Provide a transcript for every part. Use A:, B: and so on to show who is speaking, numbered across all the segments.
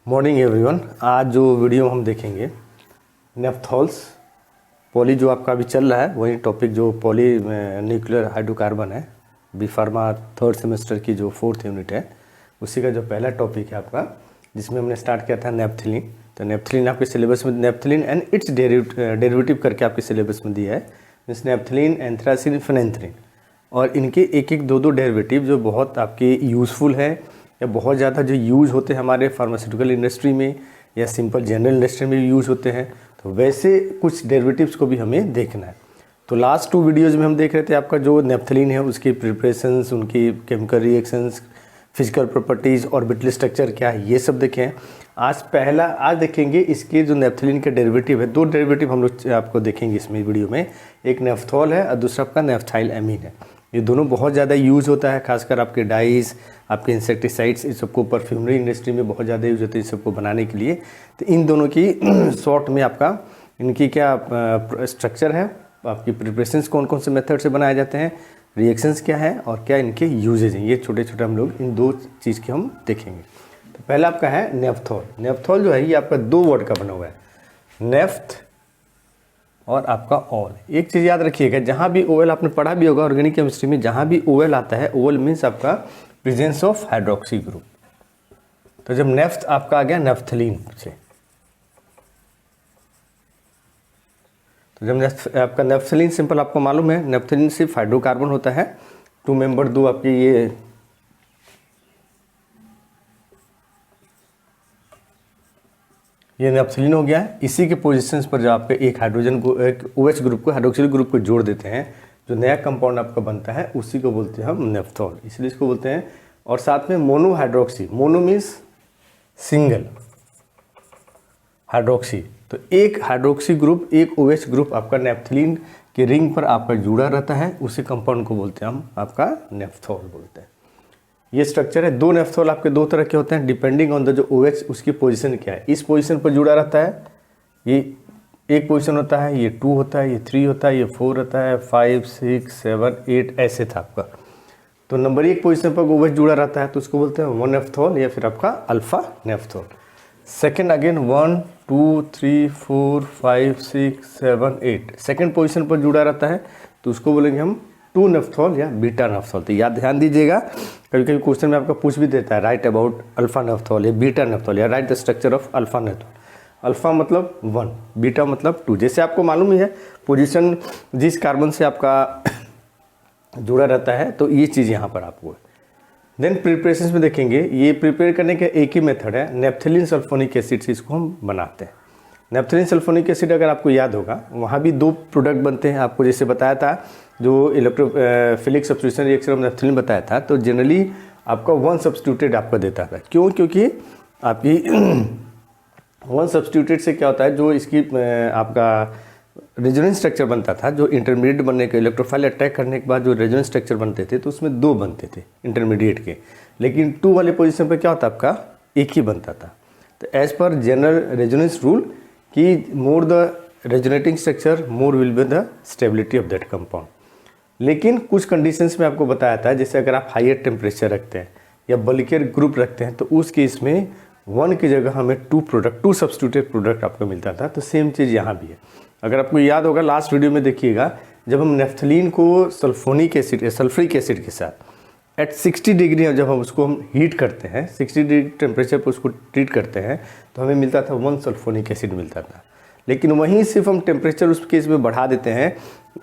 A: Morning everyone. आज जो video हम देखेंगे नेफ्थॉल्स पॉली जो आपका अभी चल रहा है वही टॉपिक जो पॉली न्यूक्लियर हाइड्रोकार्बन है बी फार्मा थर्ड सेमेस्टर की जो 4th यूनिट है उसी का जो पहला टॉपिक है आपका, जिसमें हमने स्टार्ट किया था नेफ्थलीन। तो नेफ्थलीन आपके सिलेबस में नेफ्थलीन एंड इट्स डेरिवेटिव करके आपके सिलेबस में दिया है, मीन्स नेफ्थलीन, एंथ्रासिन, फेनेंथ्रीन, और इनके एक एक दो डेरिवेटिव जो बहुत आपके यूज़फुल है या बहुत ज़्यादा जो यूज़ होते हैं हमारे फार्मास्यूटिकल इंडस्ट्री में या सिंपल जनरल इंडस्ट्री में भी यूज़ होते हैं। तो वैसे कुछ डेरिवेटिव्स को भी हमें देखना है। तो लास्ट 2 वीडियोज़ में हम देख रहे थे आपका जो नेफ्थलीन है उसकी प्रिपरेशंस, उनकी chemical reactions, physical properties, orbital structure क्या है, ये सब देखें। आज देखेंगे इसके जो नेफ्थलीन के डेरिवेटिव है। 2 डेरिवेटिव हम लोग आपको देखेंगे इसमें वीडियो में, एक नेफ्थॉल है और दूसरा आपका नेफ्थाइल एमीन है। ये दोनों बहुत ज़्यादा यूज़ होता है, खासकर आपके डाइज, आपके इंसेक्टिसाइड्स, इस सबको परफ्यूमरी इंडस्ट्री में बहुत ज़्यादा यूज़ होते हैं, इस सबको बनाने के लिए। तो इन दोनों की शॉर्ट में आपका इनकी क्या स्ट्रक्चर है, आपकी प्रिपरेशंस कौन कौन से मेथड से बनाए जाते हैं, रिएक्शंस क्या है और क्या इनके यूजेज हैं, ये छोटे छोटे हम लोग इन 2 चीज़ के हम देखेंगे। तो पहला आपका है नेफ्थॉल। नेफ्थॉल जो है ये आपका 2 वर्ड का बना हुआ है, नेफ्थ और आपका ऑल। एक चीज़ याद रखिएगा, जहाँ भी ओएल आपने पढ़ा भी होगा ऑर्गेनिक केमिस्ट्री में, जहाँ भी ओएल आता है, ओएल मीन्स आपका प्रेजेंस ऑफ हाइड्रोक्सी ग्रुप। तो जब नेफ्थ आपका आ गया नेफ्थलीन से, तो जब आपका नेफ्थलीन सिंपल आपको मालूम है, नेफ्थलीन सिर्फ हाइड्रोकार्बन होता है, 2 मेंबर 2 आपके ये नेफ्थलीन हो गया है। इसी के पोजीशंस पर जो आपके एक हाइड्रोजन को, एक OH ग्रुप को हाइड्रोक्सिल ग्रुप को जोड़ देते हैं, जो नया कंपाउंड आपका बनता है उसी को बोलते हैं हम नेफ्थॉल, इसलिए इसको बोलते हैं। और साथ में mono hydroxy, mono means single hydroxy, तो एक हाइड्रोक्सी ग्रुप, एक OH ग्रुप आपका नेफ्थलीन के रिंग पर आपका जुड़ा रहता है, उसी कंपाउंड को बोलते हैं हम आपका नेफ्थॉल बोलते हैं। ये स्ट्रक्चर है। 2 नेफ्थॉल आपके 2 तरह के होते हैं, डिपेंडिंग ऑन द जो OH उसकी पोजीशन क्या है। इस पोजीशन पर जुड़ा रहता है, ये एक पोजीशन होता है, ये 2 होता है, ये 3 होता है, ये 4 होता है, 5 6 7 8 ऐसे था आपका। तो नंबर 1 पोजीशन पर OH जुड़ा रहता है तो उसको बोलते हैं 1 नेफ्थॉल या फिर आपका alpha naphthol. Second again 1 2 3 4 5 6 7 8 second position पर जुड़ा रहता है तो उसको बोलेंगे हम 2 नेफ्थॉल या बीटा नेफ्थॉल। तो याद ध्यान दीजिएगा, कभी कभी क्वेश्चन में आपका पूछ भी देता है, राइट अबाउट अल्फा नेफ्थॉल या बीटा नेफ्थॉल, या right the structure of alpha naphthol. Alpha मतलब 1, बीटा मतलब 2। जैसे आपको मालूम ही है पोजीशन जिस कार्बन से आपका जुड़ा रहता है, तो ये चीज़ यहाँ पर आपको है। देन प्रिपरेशन में देखेंगे, ये प्रिपेयर करने का एक ही मेथड है, नेफ्थलीन सल्फोनिक एसिड से इसको हम बनाते हैं। नेफ्थलीन सल्फोनिक एसिड अगर आपको याद होगा, वहाँ भी 2 प्रोडक्ट बनते हैं, आपको जैसे बताया था जो electrophilic substitution reaction of naphthalene बताया था, तो जनरली आपका 1 सब्स्टिट्यूटेड आपका देता था। क्यों? क्योंकि आपकी 1 सब्स्टिट्यूटेड से क्या होता है, जो इसकी आपका रेजोनेंस स्ट्रक्चर बनता था, जो इंटरमीडिएट बनने के इलेक्ट्रोफाइल अटैक करने के बाद जो रेजोनेंस स्ट्रक्चर बनते थे, तो उसमें 2 बनते थे इंटरमीडिएट के, लेकिन 2 वाले पोजीशन पर क्या होता आपका एक ही बनता था। तो as per general resonance rule कि more the resonating structure more will be the stability of that compound. लेकिन कुछ कंडीशंस में आपको बताया था, जैसे अगर आप हायर टेम्परेचर रखते हैं या बल्कियर ग्रुप रखते हैं, तो उस केस में 1 की जगह हमें 2 सब्स्टिट्यूटेड प्रोडक्ट आपको मिलता था। तो सेम चीज़ यहाँ भी है। अगर आपको याद होगा लास्ट वीडियो में देखिएगा, जब हम नेफ्थलीन को सल्फोनिक एसिड या सल्फ्रिक एसिड के साथ एट 60 डिग्री जब हम उसको हीट करते हैं, 60 डिग्री टेम्परेचर पर उसको ट्रीट करते हैं, तो हमें मिलता था 1 सल्फोनिक एसिड मिलता था। लेकिन वहीं सिर्फ हम टेम्परेचर उस केस में बढ़ा देते हैं,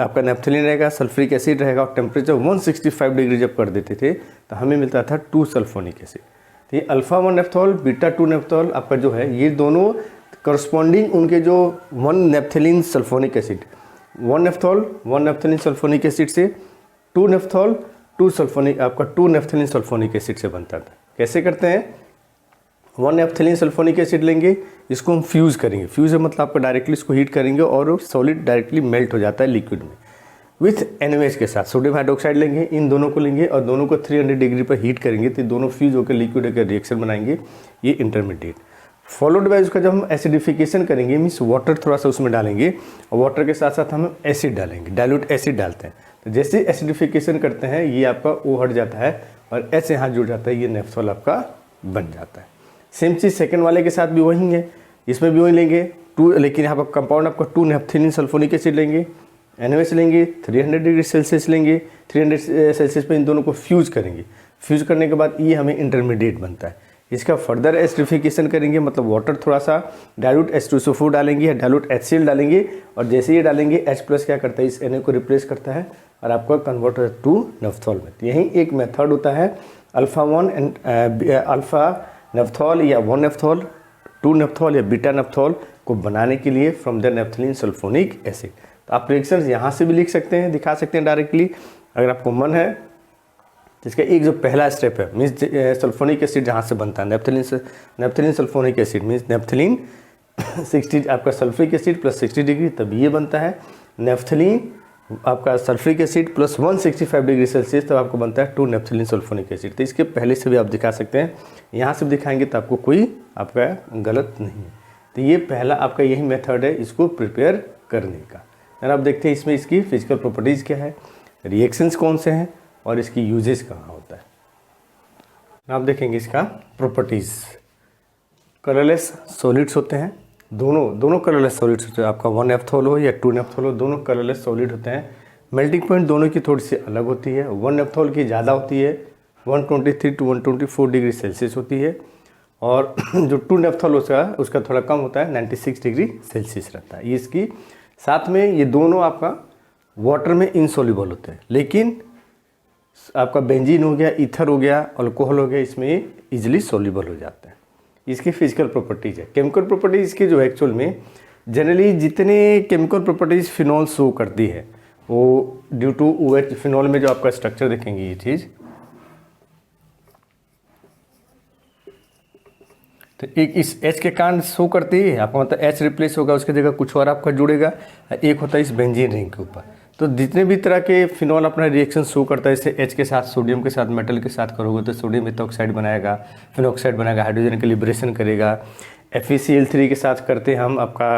A: आपका नेफ्थलीन रहेगा, सल्फ्रिक एसिड रहेगा, और टेम्परेचर 165 डिग्री जब कर देते थे तो हमें मिलता था 2 सल्फोनिक एसिड। तो ये अल्फा 1 नेफ्थॉल, बीटा 2 नेफ्थॉल आपका जो है, ये दोनों करस्पॉन्डिंग उनके जो 1 naphthalene sulphonic acid, 1 naphthol 1 naphthalene sulphonic acid से 2 नेफ्थॉल 2 सल्फोनिक आपका 2 नेफ्थलीन सल्फोनिक एसिड से बनता था। कैसे करते हैं? 1 नेफ्थलीन सल्फोनिक एसिड लेंगे, इसको हम फ्यूज़ करेंगे। फ्यूज़ है मतलब आपको डायरेक्टली इसको हीट करेंगे और सॉलिड डायरेक्टली मेल्ट हो जाता है लिक्विड में, विथ NaOH के साथ सोडियम हाइड्रोक्साइड लेंगे, इन दोनों को लेंगे और दोनों को 300 डिग्री पर हीट करेंगे, तो दोनों फ्यूज होकर लिक्विड होकर रिएक्शन बनाएंगे, ये इंटरमीडिएट। फॉलोड बाय उसका जब हम एसिडिफिकेशन करेंगे, मीन्स वाटर थोड़ा सा उसमें डालेंगे और वाटर के साथ साथ हम एसिड डालेंगे, डाइल्यूट एसिड डालते हैं। तो जैसे एसिडिफिकेशन करते हैं, ये आपका O हट जाता है और H यहाँ जुड़ जाता है, ये नेफ्थॉल आपका बन जाता है। सेम चीज़ सेकंड वाले के साथ भी वही है, इसमें भी वही लेंगे टू, लेकिन यहाँ पर कंपाउंड आपका 2 नेफ्थलीन सल्फोनिक एसिड लेंगे, NaOH लेंगे, 300 डिग्री सेल्सियस लेंगे, 300 सेल्सियस पे इन दोनों को फ्यूज करेंगे। फ्यूज करने के बाद ये हमें इंटरमीडिएट बनता है। इसका फर्दर एस्टरिफिकेशन करेंगे, मतलब वाटर थोड़ा सा डाइल्यूट H2SO4 डालेंगे या डाइल्यूट HCl डालेंगे, और जैसे ये डालेंगे H+ क्या करता है, इस Na को रिप्लेस करता है और आपका कन्वर्ट होता है टू नेफ्थॉल में। यही एक मेथड होता है अल्फा-1 एंड अल्फा नेफ्थॉल या 1 नेफ्थॉल, 2 नेफ्थॉल या बीटा नेफ्थॉल को बनाने के लिए from the naphthalene sulphonic acid. तो आप रिएक्शंस यहाँ से भी लिख सकते हैं, दिखा सकते हैं डायरेक्टली अगर आपको मन है। जिसका एक जो पहला स्टेप है मीन्स सल्फोनिक एसिड जहाँ से बनता है naphthalene sulphonic acid means naphthalene 60 आपका सल्फ्रिक एसिड प्लस 60 डिग्री, तब ये बनता है नेफ्थलीन आपका sulphuric acid plus 165 degree Celsius, तब आपको बनता है 2 नेफ्थलीन सल्फोनिक एसिड। तो इसके पहले से भी आप दिखा सकते हैं, यहाँ से भी दिखाएंगे तो आपको कोई आपका गलत नहीं है। तो ये पहला आपका यही मेथड है इसको प्रिपेयर करने का। और आप देखते हैं इसमें इसकी फिजिकल प्रॉपर्टीज़ क्या है, रिएक्शंस कौन से हैं और इसकी यूजेस कहाँ होता है। आप देखेंगे इसका प्रॉपर्टीज़। कलरलेस सॉलिड्स होते हैं, दोनों कलरलेस सॉलिड्स होते हैं, आपका 1 नेफ्थॉल हो या 2 नेफ्थॉल हो, दोनों कलरलेस सॉलिड होते हैं। मेल्टिंग पॉइंट दोनों की थोड़ी सी अलग होती है, 1 नेफ्थॉल की ज़्यादा होती है, 123 to 124 डिग्री सेल्सियस होती है, और जो 2 नेफ्थॉल उसका थोड़ा कम होता है, 96 डिग्री सेल्सियस रहता है। ये इसकी साथ में ये दोनों आपका वाटर में इनसोल्यूबल होते हैं, लेकिन आपका बेंजीन हो गया, ईथर हो गया, अल्कोहल हो गया, इसमें इजीली सोल्यूबल हो जाता है। इसकी फिजिकल प्रॉपर्टीज़ है। केमिकल प्रॉपर्टीज़ इसके जो एक्चुअल में जनरली जितने केमिकल प्रॉपर्टीज़ फिनॉल शो करती है वो ड्यू टू OH, फिनॉल में जो आपका स्ट्रक्चर देखेंगे ये चीज़, तो एक इस H के कारण शो करती है आपका, मतलब H रिप्लेस होगा, उसकी जगह कुछ और आपका जुड़ेगा, एक होता है इस बेंजीन रिंग के ऊपर। तो जितने भी तरह के फिनॉल अपना रिएक्शन शो करता है, जैसे H के साथ सोडियम के साथ मेटल के साथ करोगे तो सोडियम मेथॉक्साइड बनाएगा, फिनॉक्साइड बनाएगा, हाइड्रोजन का लिबरेशन करेगा। FeCl3 के साथ करते हैं हम आपका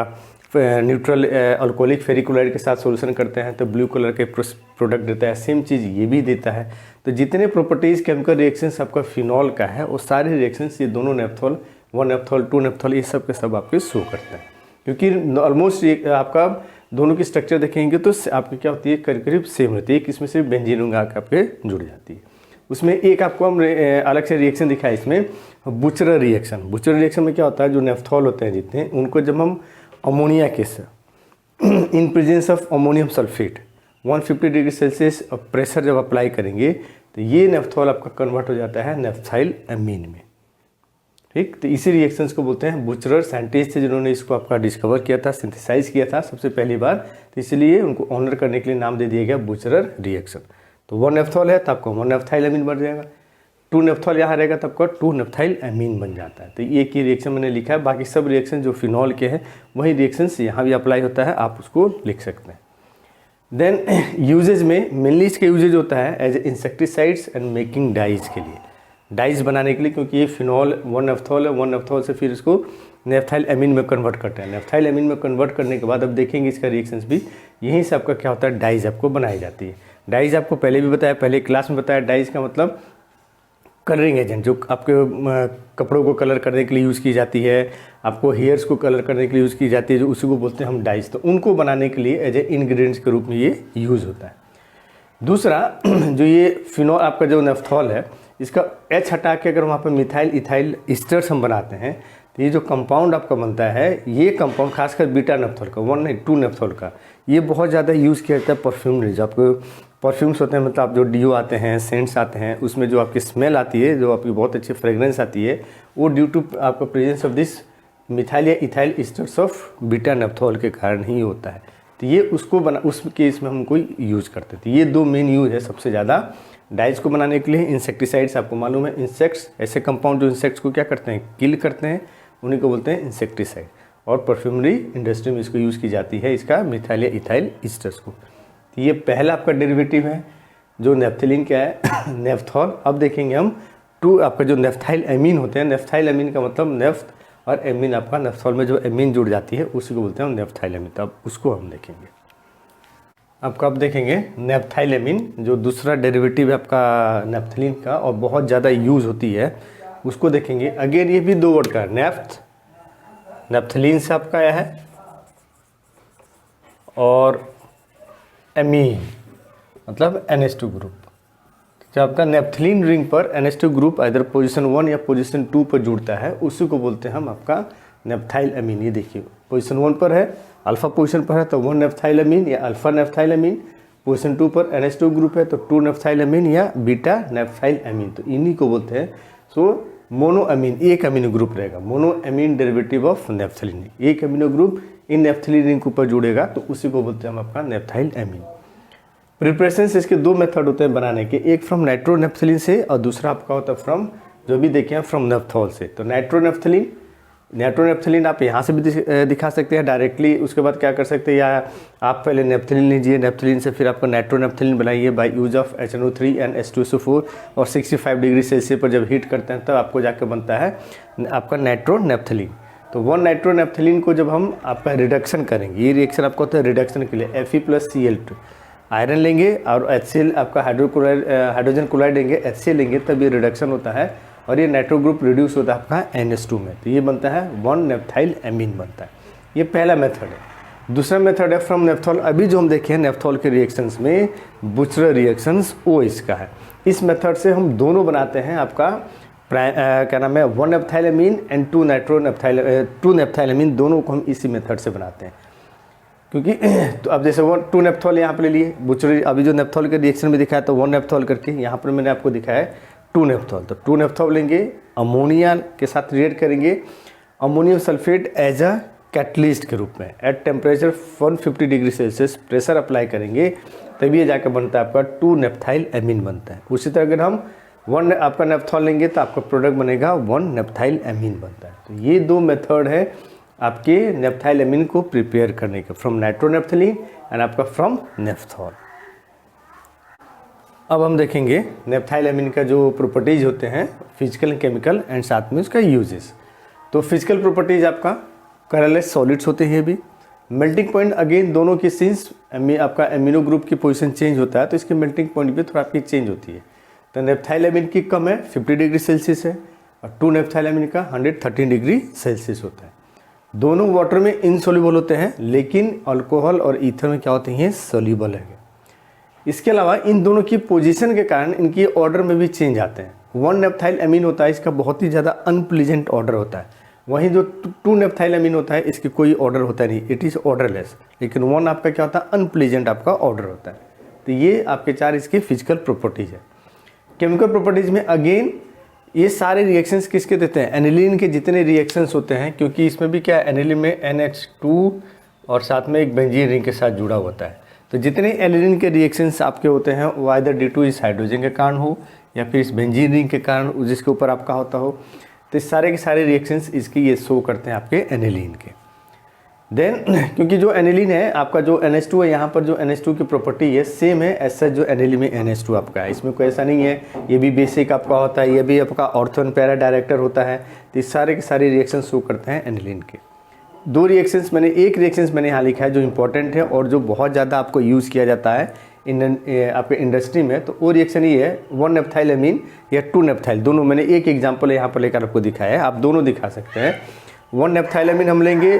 A: न्यूट्रल अल्कोहलिक फेरिक्लोराइड के साथ सोल्यूशन करते हैं तो ब्लू कलर के प्रोडक्ट देता है। सेम चीज़ ये भी देता है। तो जितने प्रॉपर्टीज़ केमिकल रिएक्शंस आपका फिनॉल का है वो सारे रिएक्शंस ये दोनों नेफ्थॉल, 1 नेफ्थॉल, 2 नेफ्थॉल, ये सब के सब आपके शो करते हैं। क्योंकि ऑलमोस्ट आपका दोनों की स्ट्रक्चर देखेंगे तो आपकी क्या होती है, करीब करीब सेम रहती है। एक इसमें से बेंजीन रिंग आकर आपके जुड़ जाती है। उसमें एक आपको हम अलग से रिएक्शन दिखाया इसमें, बुचरर रिएक्शन। बुचरर रिएक्शन में क्या होता है, जो नेफ्थॉल होते हैं जितने, उनको जब हम अमोनिया के in presence of ammonium sulphate 150 degree Celsius pressure जब अप्लाई करेंगे तो ये नेफ्थॉल आपका कन्वर्ट हो जाता है नेफ्थाइल एमीन में। ठीक, तो इसी रिएक्शंस को बोलते हैं बुचरर। साइंटिस्ट थे जिन्होंने इसको आपका डिस्कवर किया था, सिंथेसाइज किया था सबसे पहली बार, तो इसलिए उनको ऑनर करने के लिए नाम दे दिया गया बुचरर रिएक्शन। तो 1 नेफ्थॉल है तो आपका 1 नेफ्थाइल एमीन बन जाएगा, 2 नेफ्थॉल यहाँ रहेगा तब आपका 2 नेफ्थाइल एमीन बन जाता है। तो ये की रिएक्शन मैंने लिखा है, बाकी सब रिएक्शन जो फिनॉल के हैं वही रिएक्शंस यहाँ भी अप्लाई होता है, आप उसको लिख सकते हैं। देन यूजेज में मेनली इसका यूजेज होता है as insecticides and making dyes के लिए, डाइज बनाने के लिए, क्योंकि ये फिनॉल 1 नेफ्थॉल है, 1 नेफ्थॉल से फिर इसको नेफ्थाइल एमीन में कन्वर्ट करते हैं। नेफ्थाइल एमीन में कन्वर्ट करने के बाद अब देखेंगे इसका रिएक्शंस भी, यहीं से आपका क्या होता है, डाइज आपको बनाई जाती है। डाइज आपको पहले भी बताया, पहले क्लास में बताया, डाइज का मतलब कलरिंग एजेंट, जो आपके कपड़ों को कलर करने के लिए यूज़ की जाती है, आपको हेयर्स को कलर करने के लिए यूज़ की जाती है, जो उसी को बोलते हैं हम डाइज। तो उनको बनाने के लिए एज ए इंग्रेडिएंट्स के रूप में ये यूज़ होता है। दूसरा जो ये फिनॉल आपका जो नेफ्थॉल है, इसका H हटा के अगर वहाँ पर मिथाइल इथाइल ईस्टर्स हम बनाते हैं तो ये जो कंपाउंड आपका बनता है, ये कंपाउंड खासकर बीटा नेफ्थॉल का, 1 नहीं 2 नेफ्थॉल का, ये बहुत ज़्यादा यूज़ किया जाता है परफ्यूमरी। जो आपको परफ्यूम्स होते हैं, मतलब आप जो डिओ आते हैं, सेंट्स आते हैं, उसमें जो आपकी स्मेल आती है, जो आपकी बहुत अच्छी फ्रेगरेंस आती है, वो ड्यू टू आपका प्रेजेंस ऑफ दिस मिथाइल या ethyl esters of beta naphthol के कारण ही होता है। तो ये उसको उस केस में हम कोई यूज़ करते थे। ये 2 मेन यूज़ है सबसे ज़्यादा डाइज को बनाने के लिए। इंसेक्टिसाइड्स आपको मालूम है, इंसेक्ट्स, ऐसे कंपाउंड जो इंसेक्ट्स को क्या करते हैं, किल करते हैं, उन्हीं को बोलते हैं इंसेक्टिसाइड। और परफ्यूमरी इंडस्ट्री में इसको यूज़ की जाती है, इसका मिथाइल या इथाइल ईस्टर्स को। तो ये पहला आपका डेरिवेटिव है जो नेफ्थलीन क्या है, नेफ्थॉल। अब देखेंगे हम आपका जो नेफ्थाइल एमीन होते हैं, नेफ्थाइल एमीन का मतलब नेफ्थ और एमीन, आपका नेफ्थॉल में जो एमीन जुड़ जाती है उसी को बोलते हैं नेफ्थाइल एमीन। तो अब उसको हम देखेंगे। आपका अब देखेंगे नेफ्थाइल एमीन, जो दूसरा डेरिवेटिव है आपका नेफ्थलीन का और बहुत ज़्यादा यूज़ होती है उसको देखेंगे। अगेन ये भी 2 वर्ड का नेफ्थ, नेफ्थलीन से आपका आया है, और एमीन मतलब NH2 ग्रुप। जब आपका नेफ्थलीन रिंग पर NH2 ग्रुप इधर पोजीशन 1 या पोजीशन 2 पर जुड़ता है, उसी को बोलते हैं हम आपका नेफ्थाइल अमीन। ये देखिए पोजीशन 1 पर है, अल्फा पोजीशन पर है तो 1 नेफ्थाइल अमीन या अल्फा नेफ्थाइल अमीन, पोजीशन 2 पर NH2 ग्रुप है तो 2 नेफ्थाइल अमीन या बीटा नेफ्थाइल अमीन, तो इन्हीं को बोलते हैं। सो मोनो अमीन एक अमीनो ग्रुप रहेगा, mono amine derivative of naphthalene. एक amino group in naphthalene ring के ऊपर जुड़ेगा तो उसी को बोलते हैं हम आपका नेफ्थाइल अमीन। प्रिपरेशन इसके 2 मेथड होते हैं बनाने के, एक फ्रॉम नाइट्रोनेफ्थलीन से और दूसरा आपका होता है फ्रॉम जो भी देखें फ्रॉम नेफ्थॉल से। तो नाइट्रोनेफ्थलीन आप यहाँ से भी दिखा सकते हैं डायरेक्टली, उसके बाद क्या कर सकते हैं, या आप पहले नेफ्थलीन लीजिए, नेफ्थलीन से फिर आपका नाइट्रोनेफ्थलीन बनाइए by use of HNO3 and H2SO4 और 65 डिग्री सेल्सियस पर जब हीट करते हैं तब आपको जाकर बनता है आपका नाइट्रोनेफ्थलीन। तो 1 नाइट्रोनेफ्थलीन को जब हम आपका रिडक्शन करेंगे, ये रिएक्शन आपको होता है रिडक्शन के लिए, Fe+Cl2 आयरन लेंगे और HCl आपका हाइड्रोजन क्लोराइड लेंगे, HCl लेंगे, तब ये रिडक्शन होता है और ये नाइट्रो ग्रुप रिड्यूस होता है आपका NH2 में, तो ये बनता है 1 नेफ्थाइल अमीन बनता है। ये पहला मेथड है। दूसरा मेथड है फ्रॉम नेफ्थॉल। अभी जो हम देखे हैं नेफ्थॉल के रिएक्शंस में बुचरर रिएक्शंस O इसका है। इस मेथड से हम दोनों बनाते हैं आपका क्या नाम है 1 नेफ्थाइल अमीन एंड 2 नेफ्थाइल अमीन, दोनों को हम इसी मेथड से बनाते हैं। क्योंकि तो अब जैसे 2 नेफ्थॉल यहाँ पर ले लिए, बुचरर अभी जो नेफ्थॉल के रिएक्शन में दिखाया तो 1 नेफ्थॉल करके, यहाँ पर मैंने आपको दिखाया है 2 नेफ्थॉल। तो 2 नेफ्थॉल लेंगे, अमोनिया के साथ रिएक्ट करेंगे, ammonium sulphate as a catalyst के रूप में at temperature 150 degree Celsius pressure apply करेंगे, तभी ये जाकर बनता है आपका 2 नेफ्थाइल अमीन बनता है। उसी तरह अगर हम 1 आपका नेफ्थॉल लेंगे तो आपका प्रोडक्ट बनेगा 1 नेफ्थाइल अमीन बनता है। तो ये 2 मेथड है आपके नेफ्थाइल अमीन को प्रिपेयर करने के, फ्रॉम नाइट्रोनेफ्थलीन एंड आपका फ्रॉम नेफ्थॉल। अब हम देखेंगे नेफ्थाइल अमीन का जो प्रॉपर्टीज होते हैं फिजिकल केमिकल एंड साथ में उसका यूजेस। तो फिजिकल प्रॉपर्टीज आपका कलरलेस सॉलिड्स होते हैं, भी मेल्टिंग पॉइंट अगेन दोनों की सिंस आपका एमिनो ग्रुप की पोजीशन चेंज होता है तो इसकी मेल्टिंग पॉइंट भी थोड़ा आपकी चेंज होती है। तो नेफ्थाइल अमीन की कम है 50 डिग्री सेल्सियस है और 2 नेफ्थाइल अमीन का 113 डिग्री सेल्सियस होता है। दोनों वाटर में इनसोल्यूबल होते हैं, लेकिन अल्कोहल और ईथर में क्या होते हैं सोल्यूबल है। इसके अलावा इन दोनों की पोजीशन के कारण इनकी ऑर्डर में भी चेंज आते हैं। 1 नेफ्थाइल अमीन होता है इसका बहुत ही ज़्यादा अनप्लीजेंट ऑर्डर होता है, वहीं जो 2 नेफ्थाइल अमीन होता है इसकी कोई ऑर्डर होता नहीं, इट इज़ ऑर्डरलेस। लेकिन 1 आपका क्या होता है अनप्लीजेंट आपका ऑर्डर होता है। तो ये आपके 4 इसके फिजिकल प्रॉपर्टीज़ है। केमिकल प्रॉपर्टीज़ में अगेन ये सारे रिएक्शंस किसके देते हैं, एनिलीन के जितने रिएक्शंस होते हैं, क्योंकि इसमें भी क्या है एनिलीन में NH2 और साथ में एक बेंजीन रिंग के साथ जुड़ा होता है। तो जितने एनिलीन के रिएक्शंस आपके होते हैं वो आइदर ड्यू टू इस हाइड्रोजन के कारण हो या फिर इस बेंजीन रिंग के कारण जिसके ऊपर आपका होता हो, तो इस सारे के सारे रिएक्शंस इसकी ये शो करते हैं आपके एनिलीन के। देन क्योंकि जो एनिलीन है आपका जो NH2 है, यहाँ पर जो NH2 की प्रॉपर्टी है सेम है ऐसा जो एनिलीन में NH2 आपका है, इसमें कोई ऐसा नहीं है। ये भी बेसिक आपका होता है, ये भी आपका ऑर्थोन पैरा डायरेक्टर होता है। तो इस सारे के सारे रिएक्शन शो करते हैं एनिलीन के। 2 रिएक्शंस एक रिएक्शंस मैंने यहाँ लिखा है जो इंपॉर्टेंट है और जो बहुत ज़्यादा आपको यूज़ किया जाता है आपके इंडस्ट्री में, तो वो रिएक्शन ये है 1 नेफ्थाइल अमीन या 2 नेफ्थाइल, दोनों मैंने एक एग्जांपल यहाँ पर लेकर आपको दिखाया है, आप दोनों दिखा सकते हैं। 1 नेफ्थाइल अमीन हम लेंगे